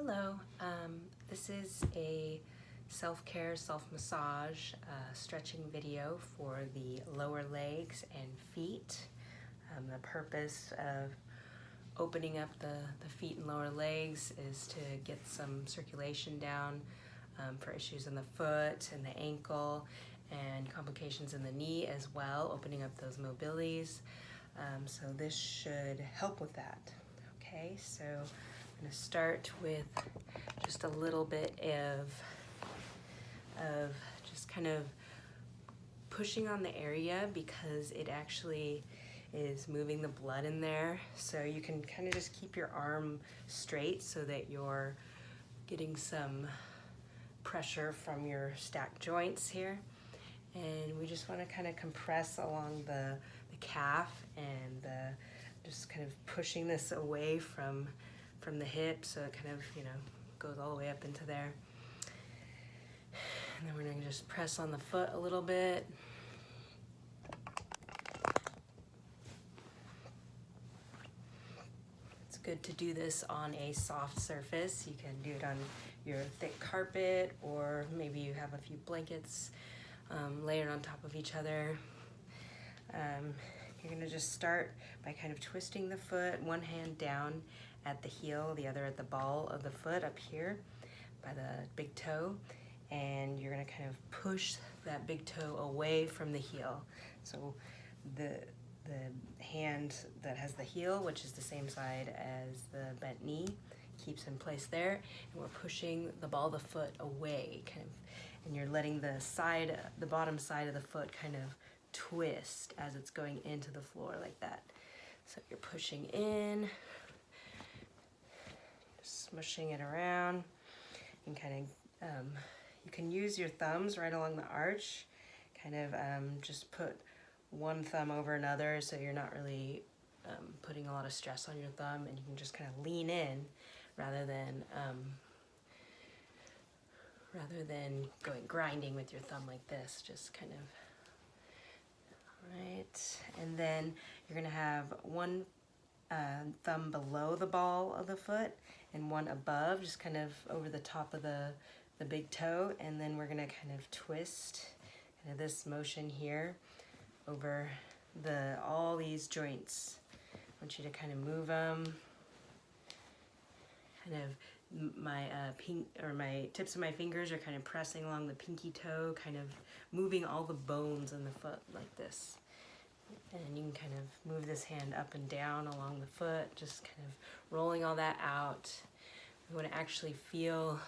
Hello, this is a self-care, self-massage stretching video for the lower legs and feet. The purpose of opening up the feet and lower legs is to get some circulation down for issues in the foot and the ankle and complications in the knee as well, opening up those mobilities. So this should help with that. Okay, so I'm going to start with just a little bit of just kind of pushing on the area because it actually is moving the blood in there. So you can kind of just keep your arm straight so that you're getting some pressure from your stacked joints here. And we just want to kind of compress along the calf and just kind of pushing this away from the hip so it kind of, goes all the way up into there. And then we're going to just press on the foot a little bit. It's good to do this on a soft surface. You can do it on your thick carpet, or maybe you have a few blankets layered on top of each other. You're going to just start by kind of twisting the foot, one hand down at the heel, the other at the ball of the foot up here by the big toe, and you're going to kind of push that big toe away from the heel. So the hand that has the heel, which is the same side as the bent knee, keeps in place there, and we're pushing the ball of the foot away, kind of, and you're letting the bottom side of the foot kind of twist as it's going into the floor like that. So you're pushing in, smushing it around, and kind of you can use your thumbs right along the arch, kind of just put one thumb over another so you're not really putting a lot of stress on your thumb, and you can just kind of lean in rather than grinding with your thumb like this, just kind of. Right, and then you're going to have one thumb below the ball of the foot and one above, just kind of over the top of the big toe, and then we're going to kind of twist kind of this motion here over all these joints. I want you to kind of move them, kind of my tips of my fingers are kind of pressing along the pinky toe, kind of moving all the bones in the foot like this. And you can kind of move this hand up and down along the foot, just kind of rolling all that out. We want to actually feel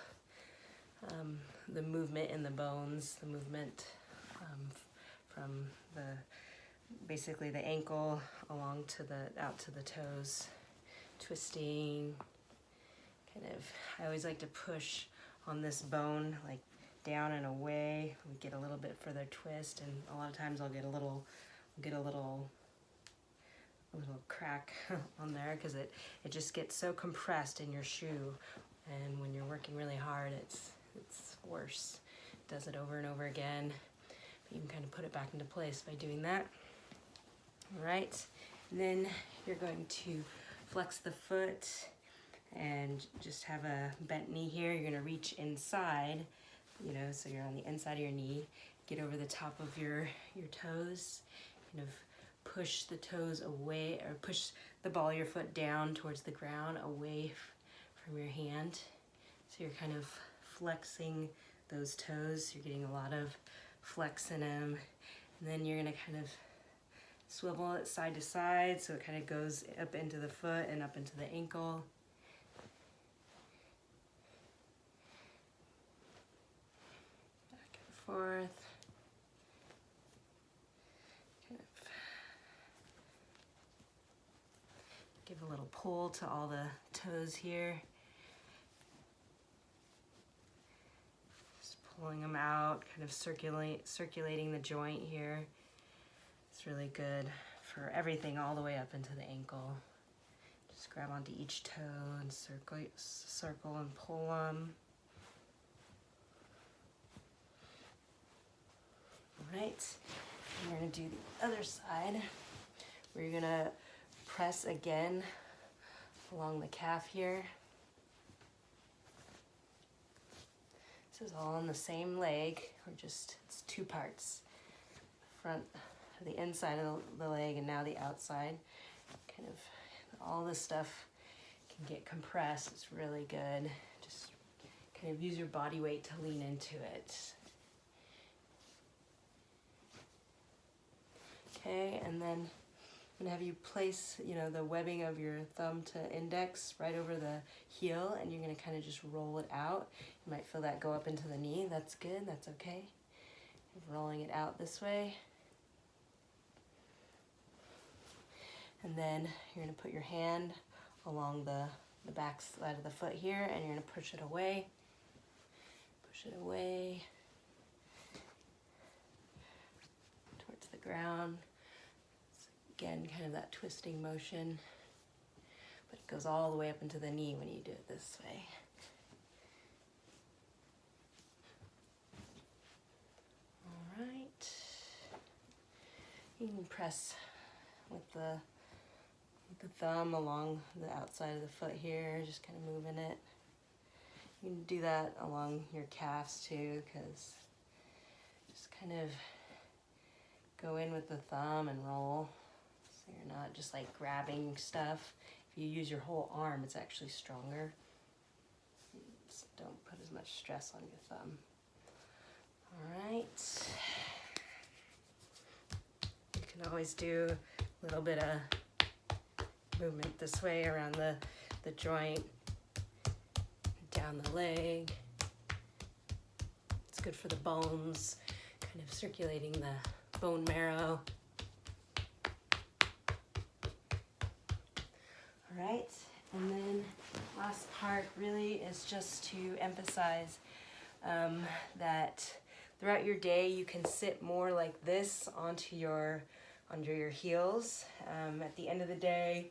the movement in the bones, the movement from basically the ankle along to out to the toes, twisting. Kind of, I always like to push on this bone, like down and away. We get a little bit further twist, and a lot of times I'll get a little crack on there because it just gets so compressed in your shoe, and when you're working really hard, it's worse. It does it over and over again. But you can kind of put it back into place by doing that. All right, and then you're going to flex the foot and just have a bent knee here. You're gonna reach inside, so you're on the inside of your knee. Get over the top of your toes, kind of push the toes away, or push the ball of your foot down towards the ground, away from your hand. So you're kind of flexing those toes. You're getting a lot of flex in them. And then you're gonna kind of swivel it side to side so it kind of goes up into the foot and up into the ankle. Forth. Kind of give a little pull to all the toes here. Just pulling them out, kind of circulating the joint here. It's really good for everything all the way up into the ankle. Just grab onto each toe and circle and pull them. Right, and we're going to do the other side, where you're going to press again along the calf here. This is all on the same leg, or just, it's two parts. Front, the inside of the leg, and now the outside. Kind of, all this stuff can get compressed. It's really good. Just kind of use your body weight to lean into it. Okay, and then I'm gonna have you place, the webbing of your thumb to index right over the heel, and you're gonna kind of just roll it out. You might feel that go up into the knee. That's good, that's okay. Rolling it out this way. And then you're gonna put your hand along the back side of the foot here, and you're gonna push it away. Push it away towards the ground. Again, kind of that twisting motion, but it goes all the way up into the knee when you do it this way. All right. You can press with the thumb along the outside of the foot here, just kind of moving it. You can do that along your calves too, because just kind of go in with the thumb and roll. So you're not just like grabbing stuff. If you use your whole arm, it's actually stronger. Just don't put as much stress on your thumb. All right. You can always do a little bit of movement this way around the joint, down the leg. It's good for the bones, kind of circulating the bone marrow. All right, and then last part really is just to emphasize that throughout your day you can sit more like this under your heels. At the end of the day,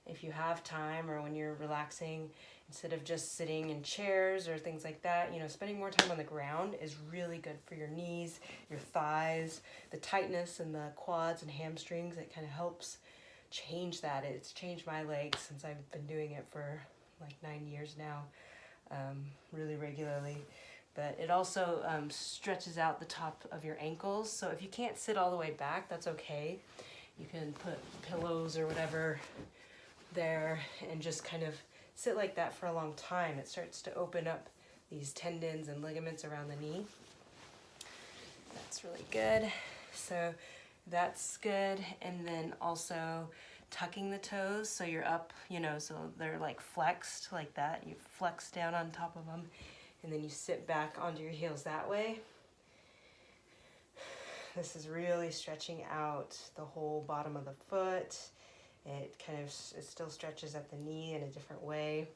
if you have time or when you're relaxing, instead of just sitting in chairs or things like that, spending more time on the ground is really good for your knees, your thighs, the tightness in the quads and hamstrings. It kind of helps change that. It's changed my legs since I've been doing it for like 9 years now, really regularly. But it also stretches out the top of your ankles. So if you can't sit all the way back, that's okay. You can put pillows or whatever there and just kind of sit like that for a long time. It starts to open up these tendons and ligaments around the knee. That's really good. So that's good. And then also tucking the toes so you're up, so they're like flexed like that. You flex down on top of them, and then you sit back onto your heels that way. This is really stretching out the whole bottom of the foot. It still stretches at the knee in a different way.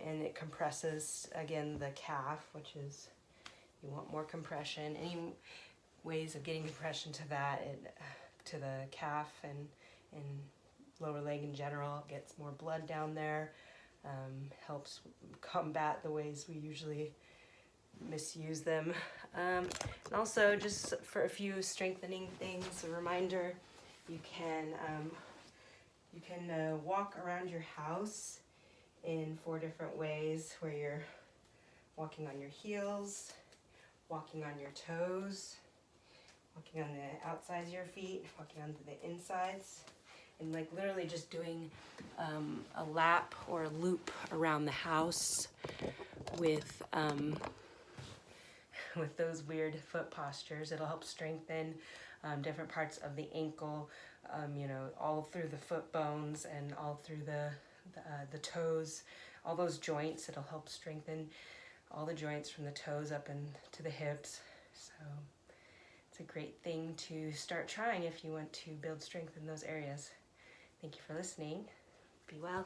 And it compresses, again, the calf, which is, you want more compression. Any ways of getting compression to that, to the calf and lower leg in general, gets more blood down there, helps combat the ways we usually misuse them. And also, just for a few strengthening things, a reminder, you can walk around your house in 4 different ways, where you're walking on your heels, walking on your toes, walking on the outsides of your feet, walking on the insides, and like literally just doing a lap or a loop around the house with those weird foot postures. It'll help strengthen different parts of the ankle, all through the foot bones and all through the toes, all those joints. It'll help strengthen all the joints from the toes up and to the hips. So it's a great thing to start trying if you want to build strength in those areas. Thank you for listening. Be well.